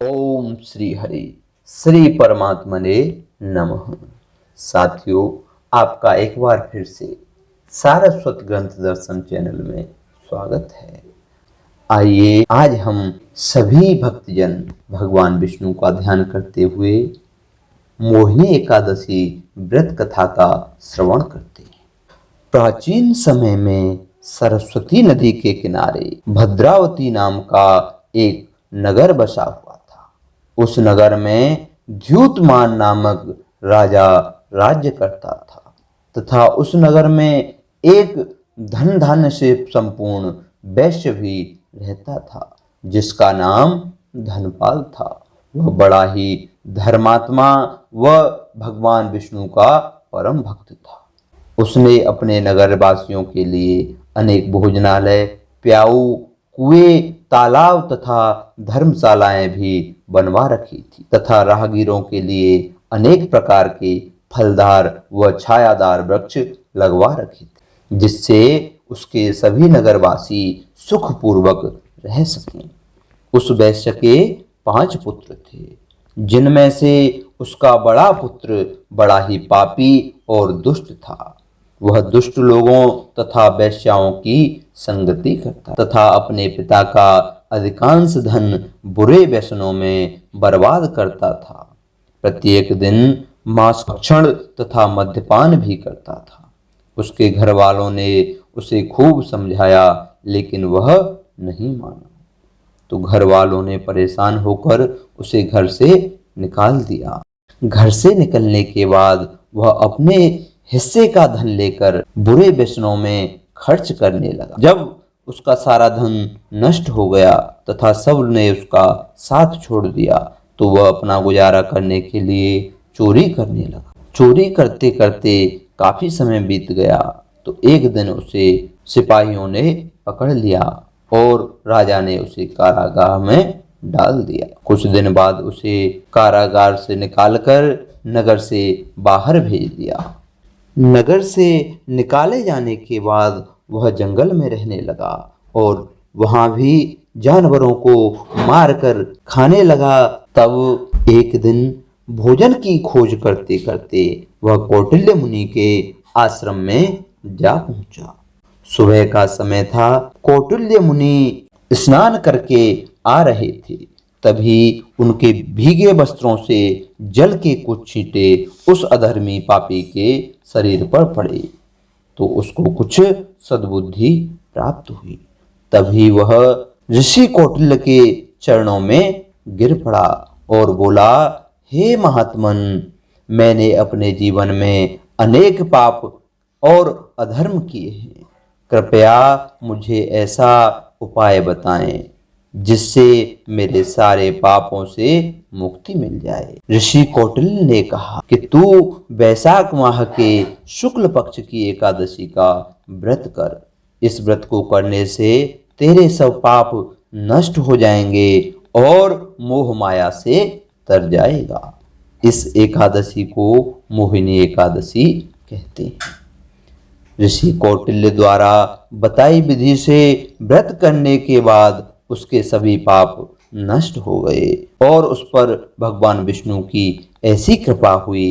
ओम श्री हरि श्री परमात्मने नमः। साथियों, आपका एक बार फिर से सारस्वत ग्रंथ दर्शन चैनल में स्वागत है। आइए आज हम सभी भक्तजन भगवान विष्णु का ध्यान करते हुए मोहिनी एकादशी व्रत कथा का श्रवण करते हैं। प्राचीन समय में सरस्वती नदी के किनारे भद्रावती नाम का एक नगर बसा हुआ था। उस नगर में द्युतमान नामक राजा राज्य करता था तथा उस नगर में एक धन धान्य से संपूर्ण वैश्य भी रहता था जिसका नाम धनपाल था। वह बड़ा ही धर्मात्मा व भगवान विष्णु का परम भक्त था। उसने अपने नगरवासियों के लिए अनेक भोजनालय, प्याऊ, कुएं, तालाब तथा धर्मशालाएं भी बनवा रखी थी तथा राहगीरों के लिए अनेक प्रकार के फलदार व छायादार वृक्ष लगवा रखे थे जिससे उसके सभी नगरवासी सुखपूर्वक रह सकें। उस वैश्य के 5 पुत्र थे जिनमें से उसका बड़ा पुत्र बड़ा ही पापी और दुष्ट था। वह दुष्ट लोगों तथा वेश्याओं की संगति करता तथा अपने पिता का अधिकांश धन बुरे व्यसनों में बर्बाद करता था। प्रत्येक दिन मांस भक्षण तथा मद्यपान भी करता था। उसके घर वालों ने उसे खूब समझाया लेकिन वह नहीं माना, तो घर वालों ने परेशान होकर उसे घर से निकाल दिया। घर से निकलने के बाद वह अपने हिस्से का धन लेकर बुरे व्यसनों में खर्च करने लगा। जब उसका सारा धन नष्ट हो गया तथा सब ने उसका साथ छोड़ दिया तो वह अपना गुजारा करने के लिए चोरी करने लगा। चोरी करते करते काफी समय बीत गया तो एक दिन उसे सिपाहियों ने पकड़ लिया और राजा ने उसे कारागार में डाल दिया। कुछ दिन बाद उसे कारागार से निकालकर नगर से बाहर भेज दिया। नगर से निकाले जाने के बाद वह जंगल में रहने लगा और वहां भी जानवरों को मारकर खाने लगा। तब एक दिन भोजन की खोज करते करते वह कौटिल्य मुनि के आश्रम में जा पहुंचा। सुबह का समय था। कौटिल्य मुनि स्नान करके आ रहे थे, तभी उनके भीगे वस्त्रों से जल के कुछ छींटे उस अधर्मी पापी के शरीर पर पड़े तो उसको कुछ सद्बुद्धि प्राप्त हुई। तभी वह ऋषि कौटिल्य के चरणों में गिर पड़ा और बोला, हे महात्मन, मैंने अपने जीवन में अनेक पाप और अधर्म किए हैं। कृपया मुझे ऐसा उपाय बताएं जिससे मेरे सारे पापों से मुक्ति मिल जाए। ऋषि कौटिल्य ने कहा कि तू वैशाख माह के शुक्ल पक्ष की एकादशी का व्रत कर। इस व्रत को करने से तेरे सब पाप नष्ट हो जाएंगे और मोह माया से तर जाएगा। इस एकादशी को मोहिनी एकादशी कहते हैं। ऋषि कौटिल्य द्वारा बताई विधि से व्रत करने के बाद उसके सभी पाप नष्ट हो गए और उस पर भगवान विष्णु की ऐसी कृपा हुई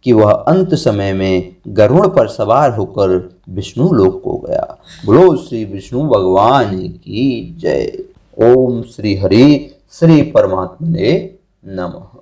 कि वह अंत समय में गरुड़ पर सवार होकर विष्णु लोक को गया। बोलो श्री विष्णु भगवान की जय। ओम श्री हरि श्री परमात्मने नमः।